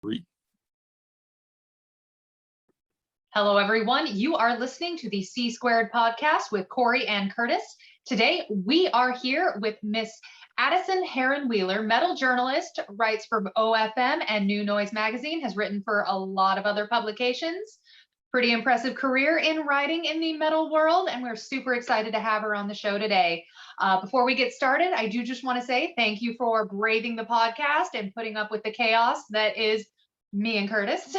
3. Hello, everyone. You are listening to the C Squared podcast with Corey and Curtis. Today, we are here with Miss Addison Herron-Wheeler, metal journalist, writes for OFM and New Noise magazine, has written for a lot of other publications. Pretty impressive career in writing in the metal world, and we're super excited to have her on the show today. Before we get started, I do just want to say thank you for braving the podcast and putting up with the chaos that is me and Curtis.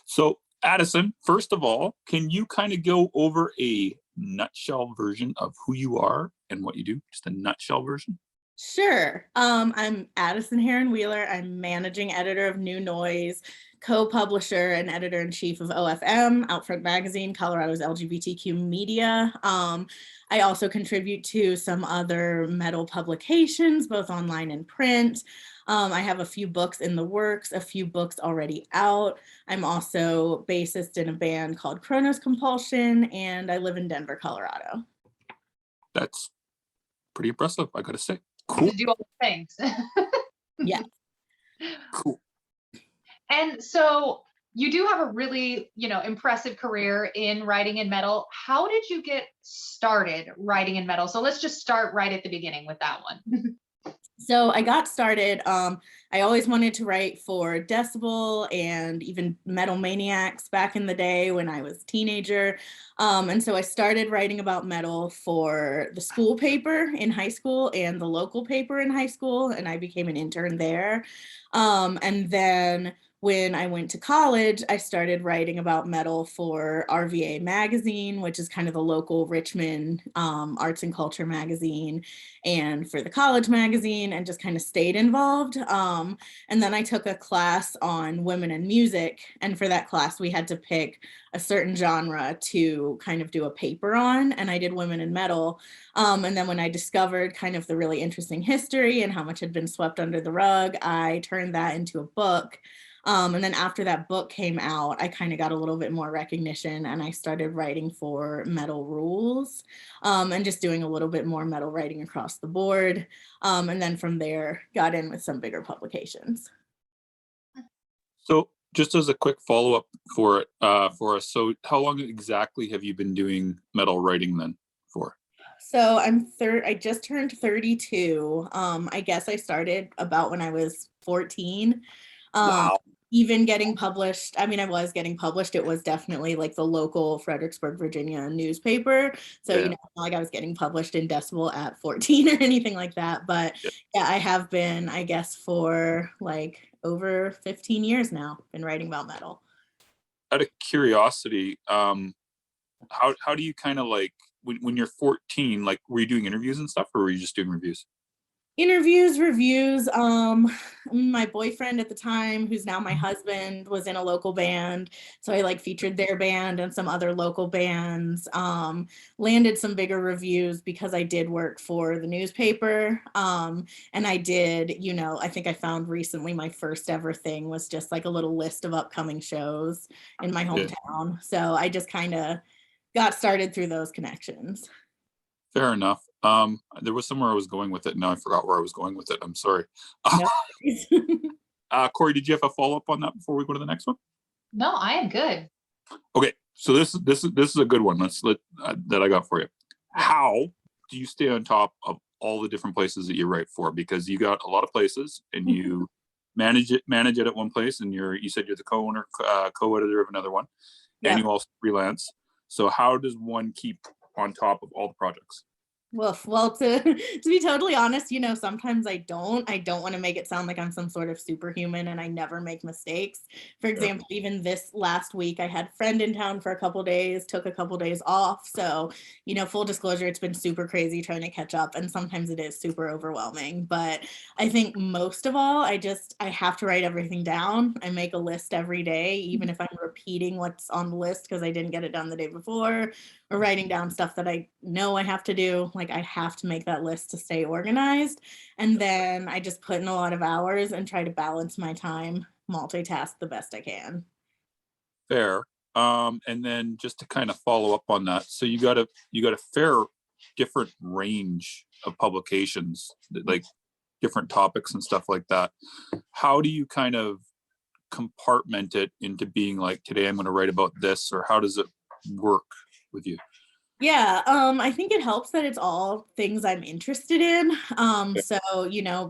So, Addison, first of all, can you kind of go over a nutshell version of who you are and what you do? Just a nutshell version. Sure. I'm Addison Herron-Wheeler. I'm managing editor of New Noise, co-publisher and editor-in-chief of OFM, Outfront Magazine, Colorado's LGBTQ media. I also contribute to some other metal publications, both online and print. I have a few books in the works, a few books already out. I'm also bassist in a band called Chronos Compulsion, and I live in Denver, Colorado. That's pretty impressive, I gotta say. Cool. To do all the things. Yeah. Cool. And so you do have a really, impressive career in writing in metal. How did you get started writing in metal? So let's just start right at the beginning with that one. So I got started, I always wanted to write for Decibel and even Metal Maniacs back in the day when I was a teenager. And so I started writing about metal for the school paper in high school and the local paper in high school, and I became an intern there. And then when I went to college, I started writing about metal for RVA magazine, which is kind of the local Richmond arts and culture magazine, and for the college magazine, and just kind of stayed involved. And then I took a class on women in music, and for that class, we had to pick a certain genre to kind of do a paper on, and I did women in metal. And then when I discovered kind of the really interesting history and how much had been swept under the rug, I turned that into a book. And then after that book came out, I kind of got a little bit more recognition, and I started writing for Metal Rules, and just doing a little bit more metal writing across the board. And then from there, got in with some bigger publications. So just as a quick follow-up for us, so how long exactly have you been doing metal writing then for? So I just turned 32. I guess I started about when I was 14. Wow. Even getting published, I was getting published. It was definitely like the local Fredericksburg, Virginia newspaper. So, Yeah. not like I was getting published in Decibel at 14 or anything like that. But yeah, I have been, I guess, for like over 15 years now, been writing about metal. Out of curiosity, how do you kind of like, when you're 14, like, were you doing interviews and stuff, or were you just doing reviews? Interviews, reviews. My boyfriend at the time, who's now my husband, was in a local band. So I like featured their band and some other local bands. Landed some bigger reviews because I did work for the newspaper. And I did, I think I found recently my first ever thing was just like a little list of upcoming shows in my hometown. So I just kind of got started through those connections. Fair enough. There was somewhere I was going with it. Now I forgot where I was going with it. I'm sorry. No. Corey, did you have a follow-up on that before we go to the next one? No, I am good. Okay, so this is a good one. That I got for you. How do you stay on top of all the different places that you write for? Because you got a lot of places, and you manage it at one place, and you said you're the co-owner, co-editor of another one, and you also freelance. So how does one keep on top of all the projects? Well, to be totally honest, sometimes I don't want to make it sound like I'm some sort of superhuman and I never make mistakes. For example, even this last week, I had a friend in town for a couple days, took a couple days off. So, full disclosure, it's been super crazy trying to catch up, and sometimes it is super overwhelming. But I think most of all, I have to write everything down. I make a list every day, even if I'm repeating what's on the list because I didn't get it done the day before, or writing down stuff that I know I have to do. Like, I have to make that list to stay organized. And then I just put in a lot of hours and try to balance my time, multitask the best I can. Fair. And then just to kind of follow up on that, so you got a fair different range of publications, like different topics and stuff like that. How do you kind of compartment it into being like, today I'm going to write about this, or how does it work with you? Yeah, I think it helps that it's all things I'm interested in. So,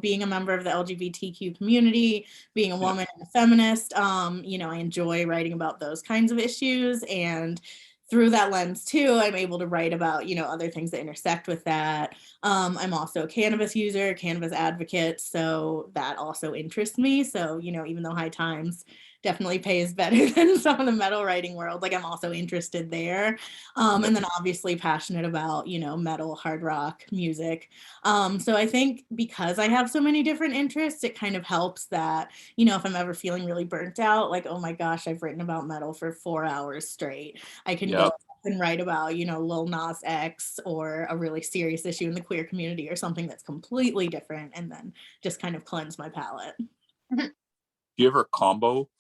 being a member of the LGBTQ community, being a woman and a feminist, I enjoy writing about those kinds of issues. And through that lens too, I'm able to write about, other things that intersect with that. I'm also a cannabis user, cannabis advocate, so that also interests me. So, even though High Times definitely pays better than some of the metal writing world, like I'm also interested there. And then obviously passionate about, metal, hard rock music. So I think because I have so many different interests, it kind of helps that, if I'm ever feeling really burnt out, like, oh my gosh, I've written about metal for 4 hours straight, I can go and write about, Lil Nas X or a really serious issue in the queer community or something that's completely different, and then just kind of cleanse my palate. Do you ever combo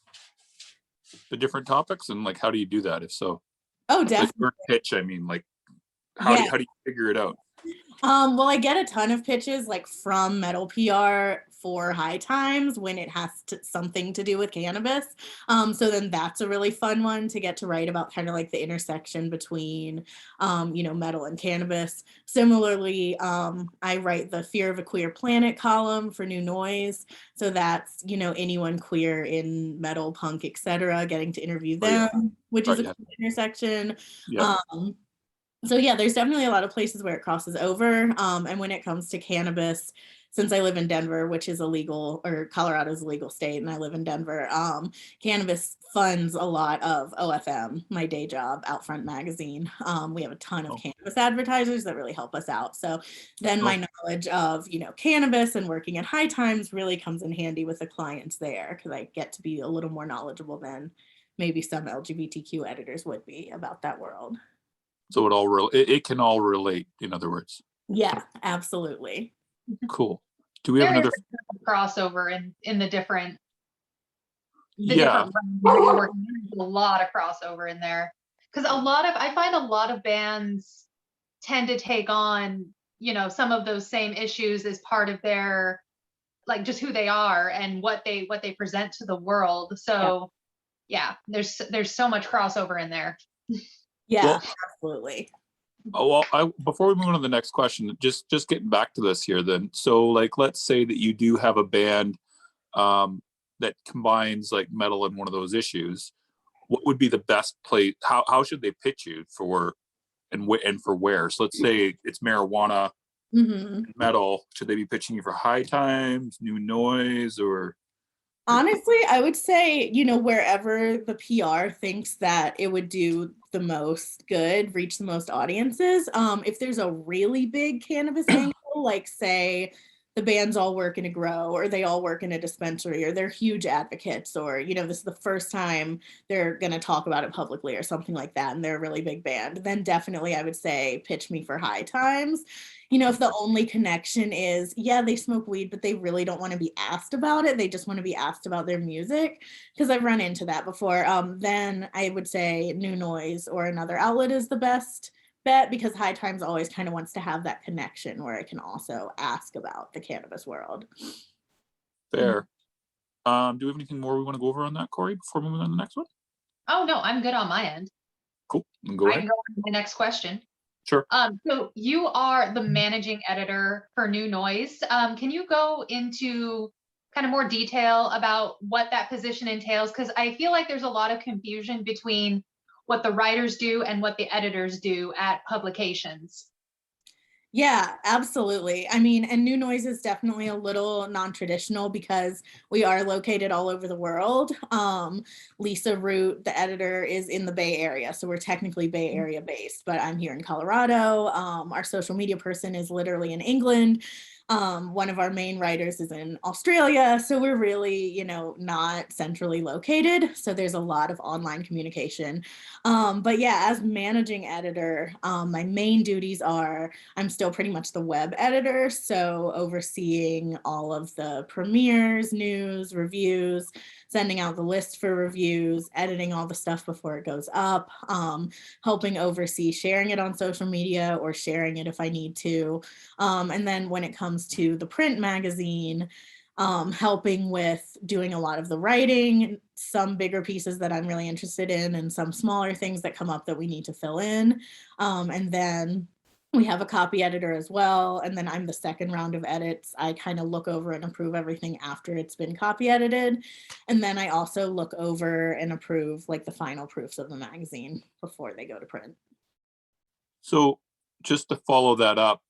the different topics, and like, how do you do that if so? Oh, Like definitely. your pitch, I mean, like, how do you figure it out? Well, I get a ton of pitches like from Metal PR for High Times when it has something to do with cannabis. So then that's a really fun one to get to write about, kind of like the intersection between, metal and cannabis. Similarly, I write the Fear of a Queer Planet column for New Noise. So that's, anyone queer in metal, punk, etc., getting to interview them, which is a cool intersection. Yeah. So yeah, there's definitely a lot of places where it crosses over. And when it comes to cannabis, since I live in Denver, which is illegal, or Colorado's a legal state, and I live in Denver, cannabis funds a lot of OFM, my day job, Outfront Magazine. We have a ton of cannabis advertisers that really help us out. So then my knowledge of, cannabis and working at High Times really comes in handy with the clients there, because I get to be a little more knowledgeable than maybe some LGBTQ editors would be about that world. So it can all relate, in other words. Yeah, absolutely. Cool. Do we have another crossover in the different yeah different a lot of crossover in there, because I find a lot of bands tend to take on, some of those same issues as part of their, like, just who they are and what they present to the world. So yeah, there's so much crossover in there. Yeah, absolutely. Oh, well, before we move on to the next question, just getting back to this here then. So like, let's say that you do have a band that combines like metal and one of those issues. What would be the best place? How should they pitch you for, and for where? So let's say it's marijuana and metal. Should they be pitching you for High Times, New Noise, or? Honestly, I would say, wherever the PR thinks that it would do the most good, reach the most audiences. If there's a really big cannabis angle, like say the bands all work in a grow, or they all work in a dispensary, or they're huge advocates, or, this is the first time they're going to talk about it publicly or something like that, and they're a really big band, then definitely I would say pitch me for High Times. If the only connection is, yeah, they smoke weed, but they really don't want to be asked about it, they just want to be asked about their music, because I've run into that before, then I would say New Noise or another outlet is the best bet, because High Times always kind of wants to have that connection where I can also ask about the cannabis world. Fair. Do we have anything more we want to go over on that, Corey, before moving on to the next one? Oh no, I'm good on my end. Cool. Go ahead. I can go on to the next question. Sure. So you are the managing editor for New Noise. Can you go into kind of more detail about what that position entails? Because I feel like there's a lot of confusion between what the writers do and what the editors do at publications. Yeah, absolutely. I mean, and New Noise is definitely a little non-traditional because we are located all over the world. Lisa Root, the editor, is in the Bay Area, so we're technically Bay Area based, but I'm here in Colorado. Our social media person is literally in England. One of our main writers is in Australia, so we're really, not centrally located. So there's a lot of online communication. But yeah, as managing editor, my main duties are, I'm still pretty much the web editor, so overseeing all of the premieres, news, reviews. sending out the list for reviews, editing all the stuff before it goes up, helping oversee sharing it on social media or sharing it if I need to. And then when it comes to the print magazine, helping with doing a lot of the writing, some bigger pieces that I'm really interested in, and some smaller things that come up that we need to fill in. And then we have a copy editor as well. And then I'm the second round of edits. I kind of look over and approve everything after it's been copy edited. And then I also look over and approve like the final proofs of the magazine before they go to print. So just to follow that up,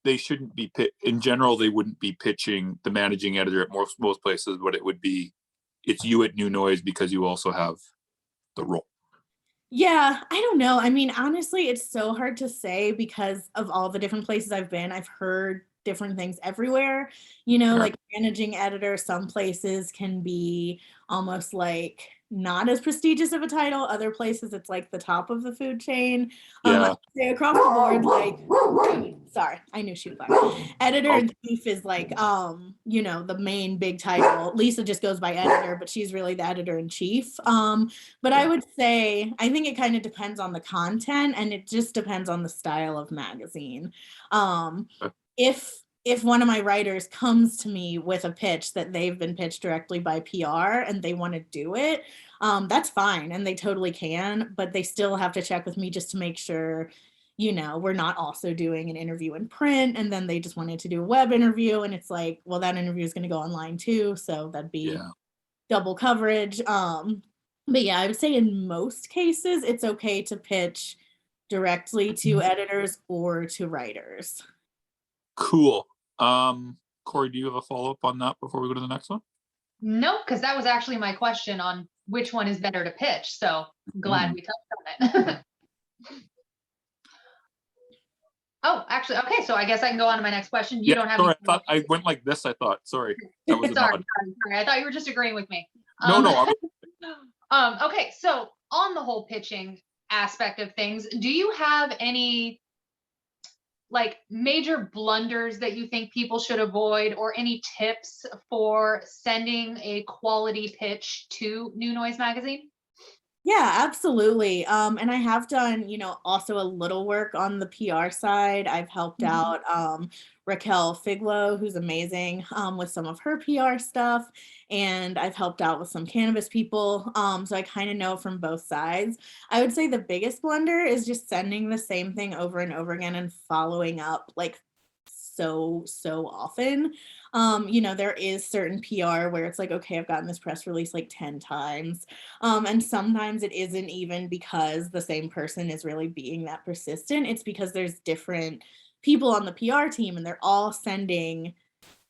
they shouldn't be in general, they wouldn't be pitching the managing editor at most places, but it would be, it's you at New Noise because you also have the role. Yeah, I don't know. I mean, honestly, it's so hard to say because of all the different places I've been. I've heard different things everywhere. Sure. Like managing editor, some places can be almost like not as prestigious of a title. Other places, it's like the top of the food chain. Yeah. I'd say across the board, like, sorry, I knew she was like, editor in chief is like, the main big title. Lisa just goes by editor, but she's really the editor in chief. But I would say, I think it kind of depends on the content, and it just depends on the style of magazine. If one of my writers comes to me with a pitch that they've been pitched directly by PR and they want to do it, that's fine, and they totally can, but they still have to check with me just to make sure, we're not also doing an interview in print, and then they just wanted to do a web interview, and it's like, well, that interview is going to go online too, so that'd be double coverage. But yeah, I would say in most cases, it's okay to pitch directly to editors or to writers. Cool. Corey, do you have a follow-up on that before we go to the next one? No, because that was actually my question on which one is better to pitch. So glad we touched on it. Oh, actually, okay. So I guess I can go on to my next question. You don't have. Sorry, I went like this. I thought. Sorry, that was sorry. I thought you were just agreeing with me. No. Okay, so on the whole pitching aspect of things, do you have any like major blunders that you think people should avoid, or any tips for sending a quality pitch to New Noise magazine? Yeah, absolutely. And I have done, also a little work on the PR side. I've helped out Raquel Figlo, who's amazing, with some of her PR stuff. And I've helped out with some cannabis people. So I kind of know from both sides. I would say the biggest blunder is just sending the same thing over and over again and following up like so often. There is certain PR where it's like, okay, I've gotten this press release like 10 times. And sometimes it isn't even because the same person is really being that persistent. It's because there's different people on the PR team and they're all sending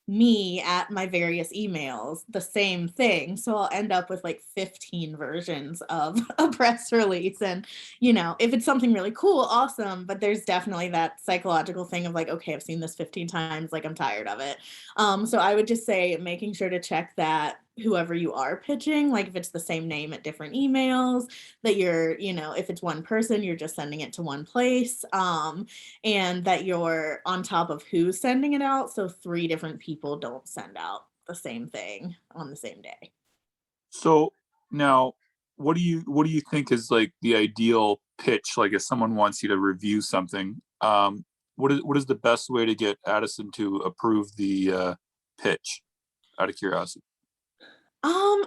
me at my various emails the same thing, so I'll end up with like 15 versions of a press release. And if it's something really cool, awesome, but there's definitely that psychological thing of like, okay, I've seen this 15 times, like I'm tired of it. So I would just say making sure to check that whoever you are pitching, like if it's the same name at different emails, that you're, if it's one person, you're just sending it to one place, and that you're on top of who's sending it out, so 3 different people don't send out the same thing on the same day. So now, what do you think is like the ideal pitch? Like if someone wants you to review something, what is the best way to get Addison to approve the pitch, out of curiosity?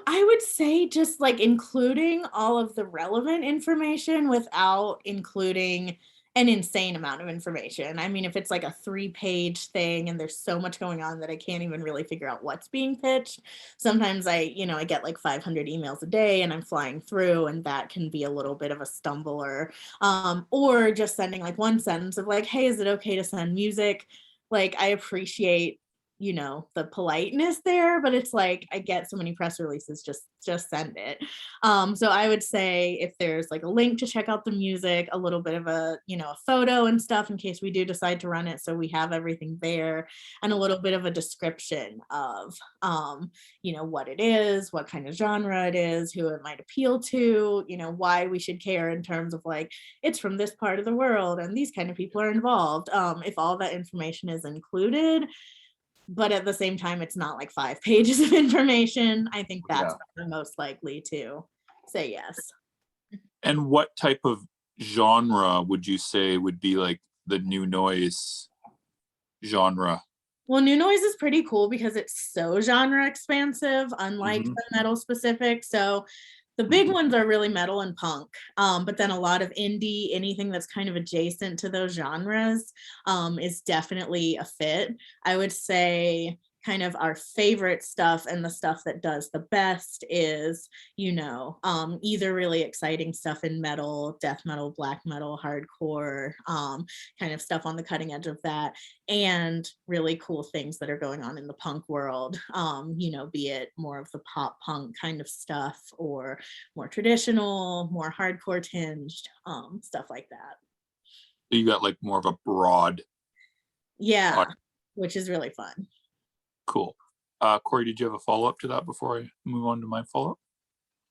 I would say just like including all of the relevant information without including an insane amount of information. I mean, if it's like a 3-page thing and there's so much going on that I can't even really figure out what's being pitched, sometimes I get like 500 emails a day and I'm flying through, and that can be a little bit of a stumbler. Or just sending like one sentence of like, hey, is it okay to send music? Like, I appreciate the politeness there, but it's like I get so many press releases, just send it. So I would say if there's like a link to check out the music, a little bit of a a photo and stuff in case we do decide to run it, so we have everything there, and a little bit of a description of what it is, what kind of genre it is, who it might appeal to, why we should care in terms of like it's from this part of the world and these kind of people are involved. If all that information is included, but at the same time, it's not like 5 pages of information. I think that's Yeah. probably most likely to say yes. And what type of genre would you say would be like the new noise genre? Well, new noise is pretty cool because it's so genre expansive, unlike Mhm. the metal specific. So the big ones are really metal and punk, but then a lot of indie, anything that's kind of adjacent to those genres, is definitely a fit. I would say kind of our favorite stuff and the stuff that does the best is, either really exciting stuff in metal, death metal, black metal, hardcore, kind of stuff on the cutting edge of that, and really cool things that are going on in the punk world, be it more of the pop punk kind of stuff or more traditional, more hardcore tinged, stuff like that. So you got like more of a broad. Yeah, which is really fun. Cool. Corey, did you have a follow-up to that before I move on to my follow-up?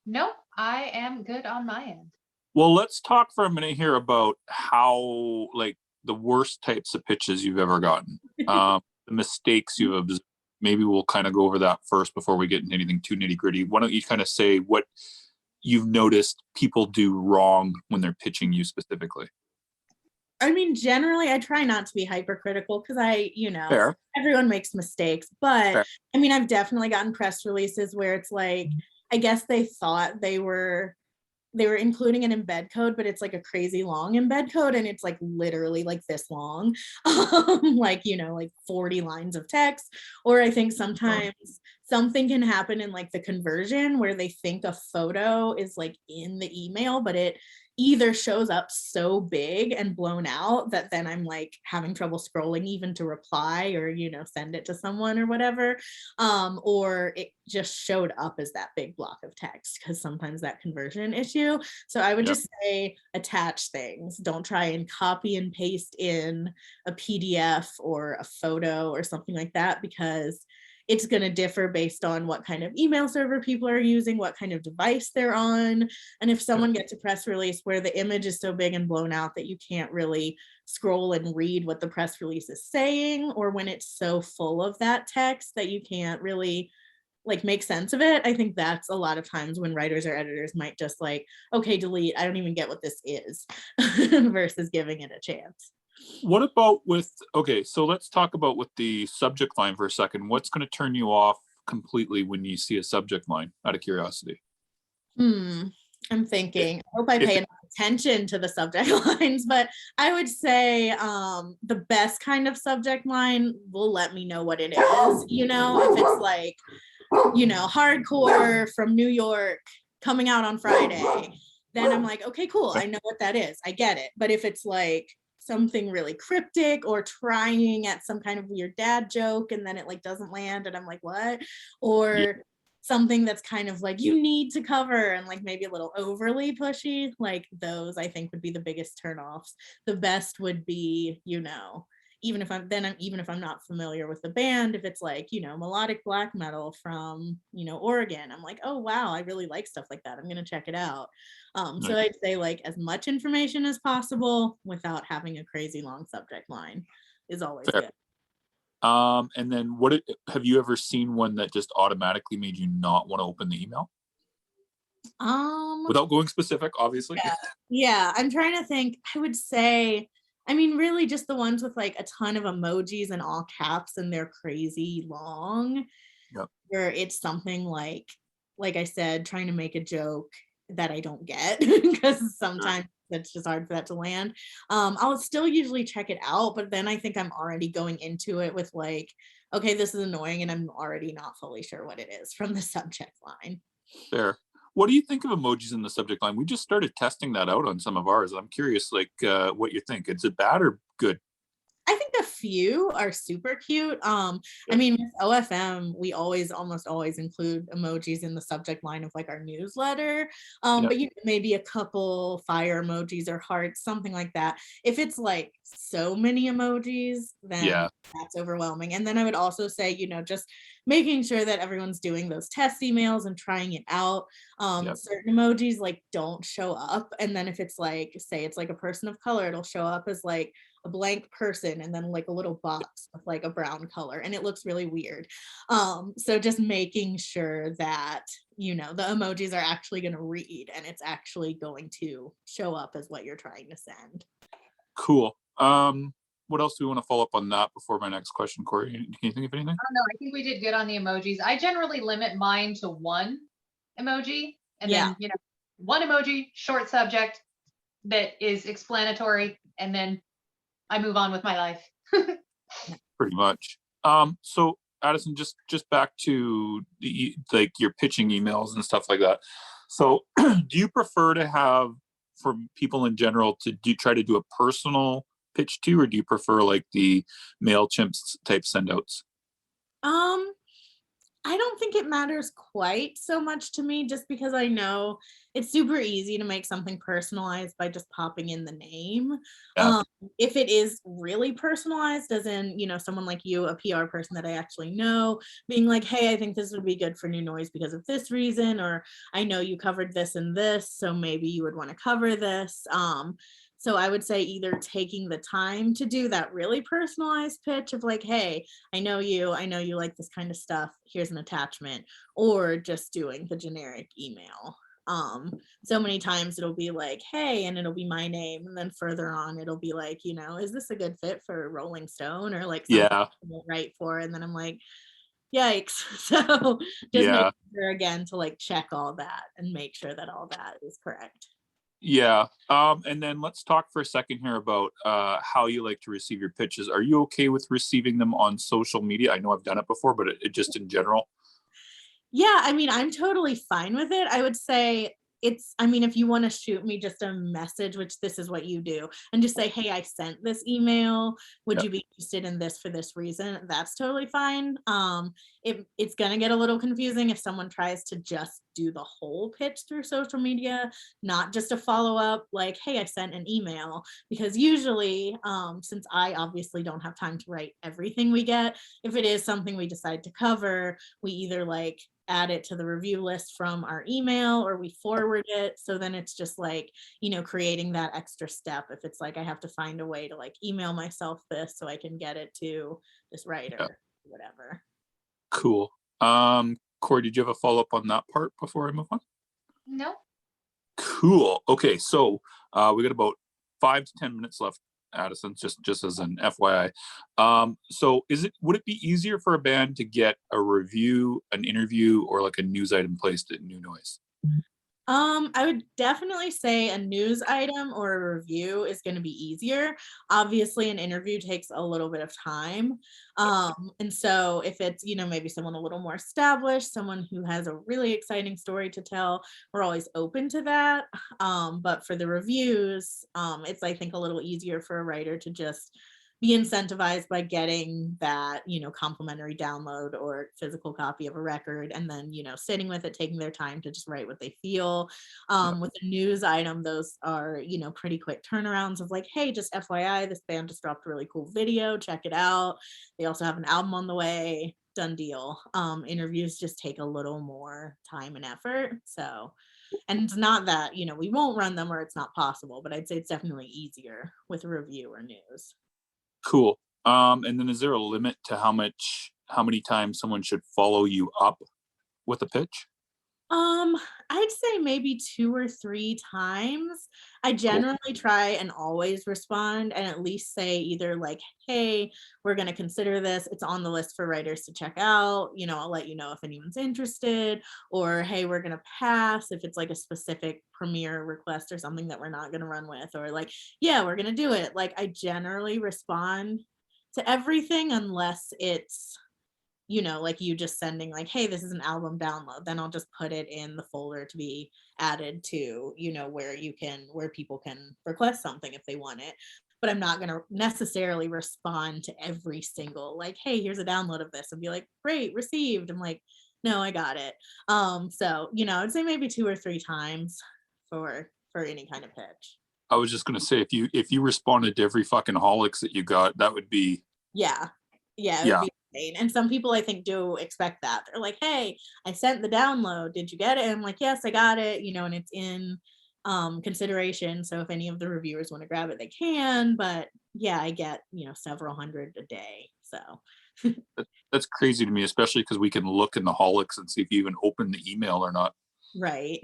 No, I am good on my end. Well, let's talk for a minute here about how, like, the worst types of pitches you've ever gotten, the mistakes you've observed. Maybe we'll kind of go over that first before we get into anything too nitty gritty. Why don't you kind of say what you've noticed people do wrong when they're pitching you specifically? I mean, generally, I try not to be hypercritical because Fair. everyone makes mistakes. But Fair. I mean, I've definitely gotten press releases where it's like, I guess they thought they were including an embed code, but it's like a crazy long embed code, and it's like literally like this long, like 40 lines of text. Or I think sometimes something can happen in like the conversion where they think a photo is like in the email, but it either shows up so big and blown out that then I'm like having trouble scrolling even to reply or send it to someone or whatever, or it just showed up as that big block of text because sometimes that conversion issue. So I would just say attach things. Don't try and copy and paste in a PDF or a photo or something like that, because it's going to differ based on what kind of email server people are using, what kind of device they're on. And if someone gets a press release where the image is so big and blown out that you can't really scroll and read what the press release is saying, or when it's so full of that text that you can't really like make sense of it, I think that's a lot of times when writers or editors might just like, okay, delete, I don't even get what this is, versus giving it a chance. What about so let's talk about with the subject line for a second. What's going to turn you off completely when you see a subject line, out of curiosity? I'm thinking, I hope I pay enough attention to the subject lines, but I would say the best kind of subject line will let me know what it is. If it's like, hardcore from New York coming out on Friday, then I'm like, okay, cool, I know what that is, I get it. But if it's like something really cryptic or trying at some kind of weird dad joke and then it like doesn't land and I'm like, what? Or something that's kind of like you need to cover and like maybe a little overly pushy, like those I think would be the biggest turnoffs. The best would be, even if I'm not familiar with the band, if it's like, melodic black metal from, Oregon, I'm like, oh wow, I really like stuff like that, I'm gonna check it out. So I'd say like as much information as possible without having a crazy long subject line is always Fair. good. And then have you ever seen one that just automatically made you not want to open the email? Without going specific, obviously. Yeah, I'm trying to think. I would say, I mean, really just the ones with like a ton of emojis and all caps and they're crazy long. Yep. Where it's something like I said, trying to make a joke that I don't get because sometimes it's just hard for that to land. I'll still usually check it out, but then I think I'm already going into it with like, okay, this is annoying and I'm already not fully sure what it is from the subject line. Fair. What do you think of emojis in the subject line? We just started testing that out on some of ours. I'm curious, like, what you think. Is it bad or good? I think a few are super cute. I mean, with OFM, we almost always include emojis in the subject line of like our newsletter. But maybe a couple fire emojis or hearts, something like that. If it's like so many emojis, then that's overwhelming. And then I would also say, just making sure that everyone's doing those test emails and trying it out. Certain emojis like don't show up. And then if it's like, say it's like a person of color, it'll show up as like a blank person and then like a little box with like a brown color, and it looks really weird. So just making sure that, you know, the emojis are actually going to read and it's actually going to show up as what you're trying to send. Cool. What else do we want to follow up on that before my next question, Corey? Can you think of anything? I don't know. I think we did good on the emojis. I generally limit mine to one emoji, and then, you know, one emoji, short subject that is explanatory, and then I move on with my life. Pretty much. So Addison, just back to the, like, your pitching emails and stuff like that. So do you prefer to have, for people in general, to try to do a personal pitch too, or do you prefer like the MailChimp type send outs? I don't think it matters quite so much to me, just because I know it's super easy to make something personalized by just popping in the name. Yeah. If it is really personalized, as in, you know, someone like you, a PR person that I actually know, being like, hey, I think this would be good for New Noise because of this reason, or I know you covered this and this, so maybe you would want to cover this. So I would say either taking the time to do that really personalized pitch of like, hey, I know you like this kind of stuff, here's an attachment, or just doing the generic email. So many times it'll be like, hey, and it'll be my name, and then further on it'll be like, you know, is this a good fit for Rolling Stone, or like something I won't write for, and then I'm like, yikes. So just make sure again to like check all that and make sure that all that is correct. Yeah. And then let's talk for a second here about how you like to receive your pitches. Are you okay with receiving them on social media? I know I've done it before, but it just in general. Yeah, I mean, I'm totally fine with it. I would say I mean, if you want to shoot me just a message, which this is what you do, and just say, hey, I sent this email. Would you be interested in this for this reason? That's totally fine. It's going to get a little confusing if someone tries to just do the whole pitch through social media, not just a follow up like, hey, I sent an email, because usually, since I obviously don't have time to write everything we get, if it is something we decide to cover, we either like add it to the review list from our email or we forward it. So then it's just like, you know, creating that extra step. If it's like, I have to find a way to like email myself this so I can get it to this writer, whatever. Cool. Corey, did you have a follow-up on that part before I move on? No. Cool. Okay. So we got about 5 to 10 minutes left, Addison, just as an FYI. So would it be easier for a band to get a review, an interview, or like a news item placed at New Noise? I would definitely say a news item or a review is going to be easier. Obviously, an interview takes a little bit of time. And so if it's, you know, maybe someone a little more established, someone who has a really exciting story to tell, we're always open to that. But for the reviews, it's, I think, a little easier for a writer to just be incentivized by getting that, you know, complimentary download or physical copy of a record, and then, you know, sitting with it, taking their time to just write what they feel. With a news item, those are, you know, pretty quick turnarounds of like, hey, just FYI, this band just dropped a really cool video, check it out. They also have an album on the way, done deal. Interviews just take a little more time and effort. So, and it's not that, you know, we won't run them or it's not possible, but I'd say it's definitely easier with a review or news. Cool. And then is there a limit to how many times someone should follow you up with a pitch? I'd say maybe 2 or 3 times. I generally try and always respond and at least say either like, hey, we're going to consider this. It's on the list for writers to check out. You know, I'll let you know if anyone's interested, or hey, we're going to pass if it's like a specific premiere request or something that we're not going to run with, or like, yeah, we're going to do it. Like, I generally respond to everything unless it's, you know, like you just sending like, hey, this is an album download, then I'll just put it in the folder to be added to, you know, where people can request something if they want it. But I'm not going to necessarily respond to every single like, hey, here's a download of this, and be like, great, received. I'm like, no, I got it. So, you know, I'd say maybe 2 or 3 times for any kind of pitch. I was just gonna say, if you responded to every fucking holics that you got, that would be yeah it would be insane. And some people I think do expect that. They're like, hey, I sent the download, did you get it? And I'm like, yes, I got it, you know, and it's in consideration, so if any of the reviewers want to grab it, they can. But yeah, I get, several hundred a day. So That's crazy to me, especially because we can look in the holics and see if you even open the email or not. right.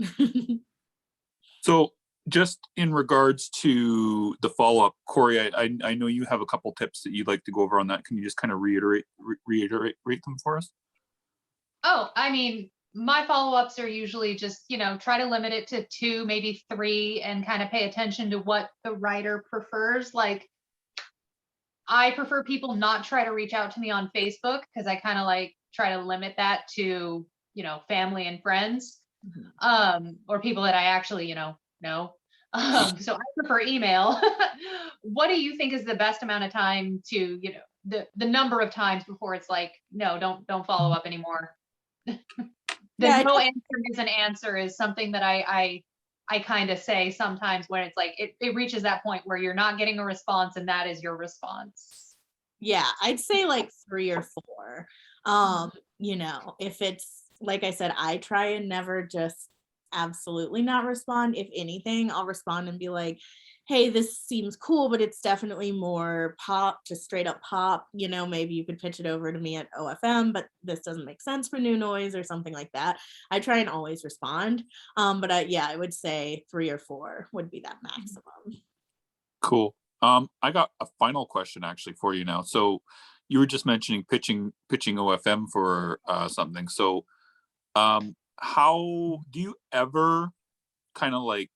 So just in regards to the follow-up, Corey, I know you have a couple tips that you'd like to go over on that. Can you just kind of reiterate them for us? Oh, I mean, my follow-ups are usually just, try to limit it to 2, maybe 3, and kind of pay attention to what the writer prefers. Like, I prefer people not try to reach out to me on Facebook because I kind of like try to limit that to, family and friends, or people that I actually, know. So I prefer email. What do you think is the best amount of time to, the number of times before it's like, no, don't follow up anymore? The Yeah, no answer is an answer is something that I kind of say sometimes when it's like it reaches that point where you're not getting a response and that is your response. yeah, I'd say like 3 or 4. If it's like I said, I try and never just absolutely not respond. If anything, I'll respond and be like, hey, this seems cool, but it's definitely more pop, just straight up pop. Maybe you could pitch it over to me at OFM, but this doesn't make sense for new noise or something like that. I try and always respond. But I would say 3 or 4 would be that maximum. Cool. I got a final question actually for you now. So you were just mentioning pitching OFM for something. So how do you ever kind of like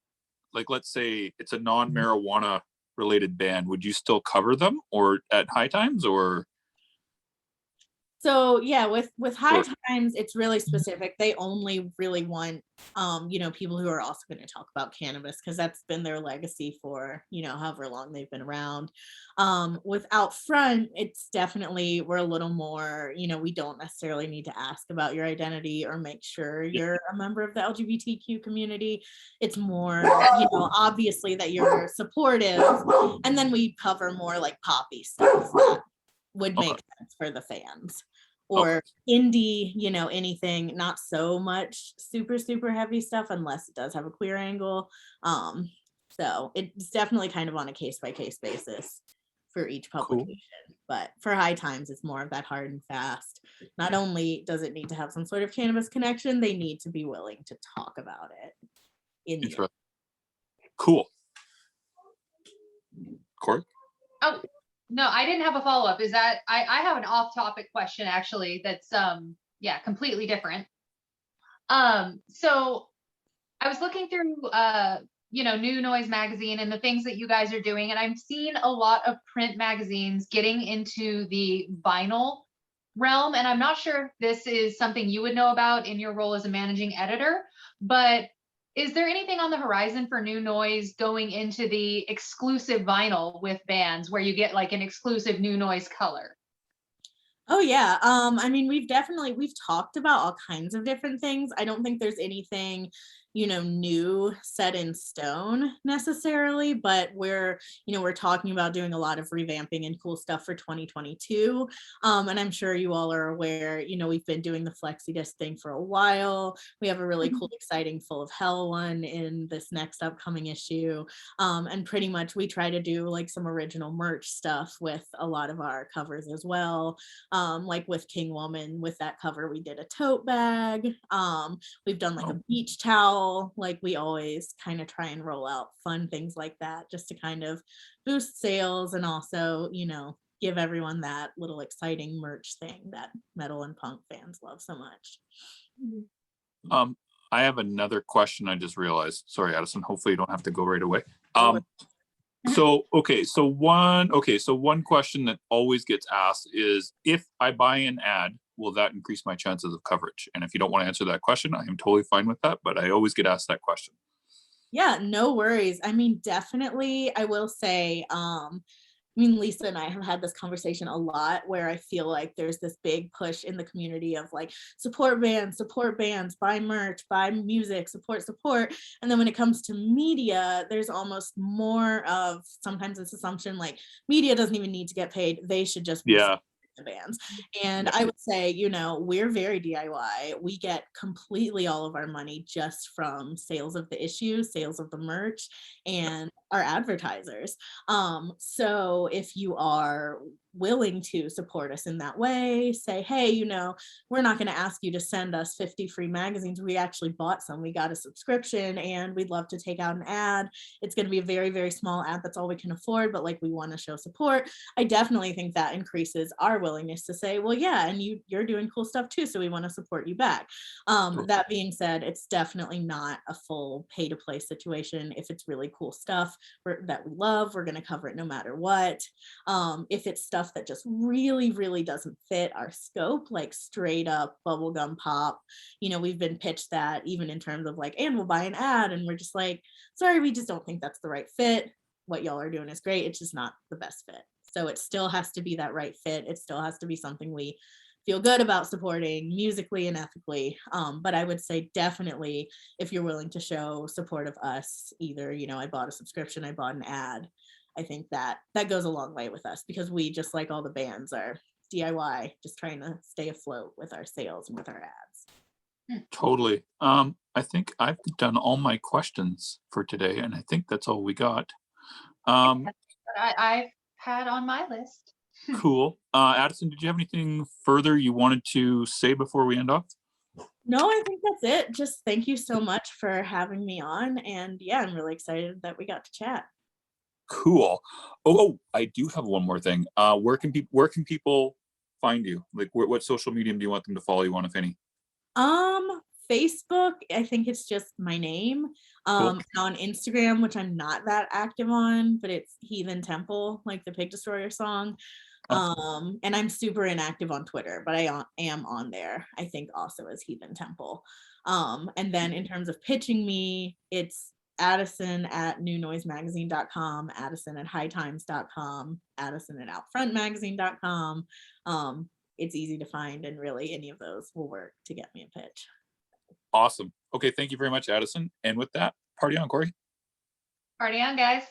let's say it's a non-marijuana related band, would you still cover them or at high times or? So yeah, with high times, it's really specific. They only really want people who are also going to talk about cannabis because that's been their legacy for, however long they've been around. With Out Front, it's definitely we're a little more, we don't necessarily need to ask about your identity or make sure you're a member of the LGBTQ community. It's more, obviously that you're supportive, and then we cover more like poppy stuff that would make sense for the fans. Or indie, anything, not so much super, super heavy stuff unless it does have a queer angle. So it's definitely kind of on a case-by-case basis for each publication. Cool. But for high times, it's more of that hard and fast. Not only does it need to have some sort of cannabis connection, they need to be willing to talk about it. Cool. Corey? Oh, no, I didn't have a follow-up. Is that I have an off-topic question actually that's completely different. So I was looking through New Noise magazine and the things that you guys are doing, and I've seen a lot of print magazines getting into the vinyl realm, and I'm not sure if this is something you would know about in your role as a managing editor, but is there anything on the horizon for New Noise going into the exclusive vinyl with bands where you get like an exclusive New Noise color? Oh yeah. We've talked about all kinds of different things. I don't think there's anything, new set in stone necessarily, but we're talking about doing a lot of revamping and cool stuff for 2022. And I'm sure you all are aware, we've been doing the flexi disc thing for a while. We have a really cool, exciting Full of Hell one in this next upcoming issue. And pretty much we try to do like some original merch stuff with a lot of our covers as well. Like with King Woman, with that cover, we did a tote bag. We've done like a beach towel. Like we always kind of try and roll out fun things like that just to kind of boost sales and also, give everyone that little exciting merch thing that metal and punk fans love so much. I have another question I just realized. Sorry, Addison. Hopefully you don't have to go right away. So one question that always gets asked is, if I buy an ad, will that increase my chances of coverage? And if you don't want to answer that question, I am totally fine with that, but I always get asked that question. Yeah, no worries. Definitely, I will say, Lisa and I have had this conversation a lot where I feel like there's this big push in the community of like support bands, buy merch, buy music, support. And then when it comes to media, there's almost more of sometimes this assumption like media doesn't even need to get paid. They should just be the bands. And I would say, we're very DIY. We get completely all of our money just from sales of the issue, sales of the merch. And our advertisers. So if you are willing to support us in that way, say, hey, you know, we're not going to ask you to send us 50 free magazines. We actually bought some. We got a subscription and we'd love to take out an ad. It's going to be a very, very small ad. That's all we can afford, but like we want to show support. I definitely think that increases our willingness to say, well, yeah, and you're doing cool stuff too, so we want to support you back. That being said, it's definitely not a full pay to play situation. If it's really cool stuff that we love, we're going to cover it no matter what. If it's stuff that just really, really doesn't fit our scope, like straight up bubblegum pop, you know, we've been pitched that even in terms of like, and we'll buy an ad, and we're just like, sorry, we just don't think that's the right fit. What y'all are doing is great, it's just not the best fit. So it still has to be that right fit. It still has to be something we feel good about supporting musically and ethically. But I would say definitely, if you're willing to show support of us, either, you know, I bought a subscription, I bought an ad, I think that goes a long way with us, because we, just like all the bands, are DIY, just trying to stay afloat with our sales and with our ads. Totally. I think I've done all my questions for today, and I think that's all we got. I've had on my list. Cool. Addison, did you have anything further you wanted to say before we end off? No, I think that's it. Just thank you so much for having me on. And yeah, I'm really excited that we got to chat. Cool. Oh, I do have one more thing. Where can people find you? Like, what social medium do you want them to follow you on, if any? Facebook, I think it's just my name. Cool. And on Instagram, which I'm not that active on, but it's Heathen Temple, like the Pig Destroyer song. And I'm super inactive on Twitter, but I am on there, I think, also as Heathen Temple. And then in terms of pitching me, it's Addison at newnoisemagazine.com, Addison at hightimes.com, Addison at outfrontmagazine.com. It's easy to find, and really any of those will work to get me a pitch. Awesome. Okay, thank you very much, Addison. And with that, party on, Corey. Party on, guys.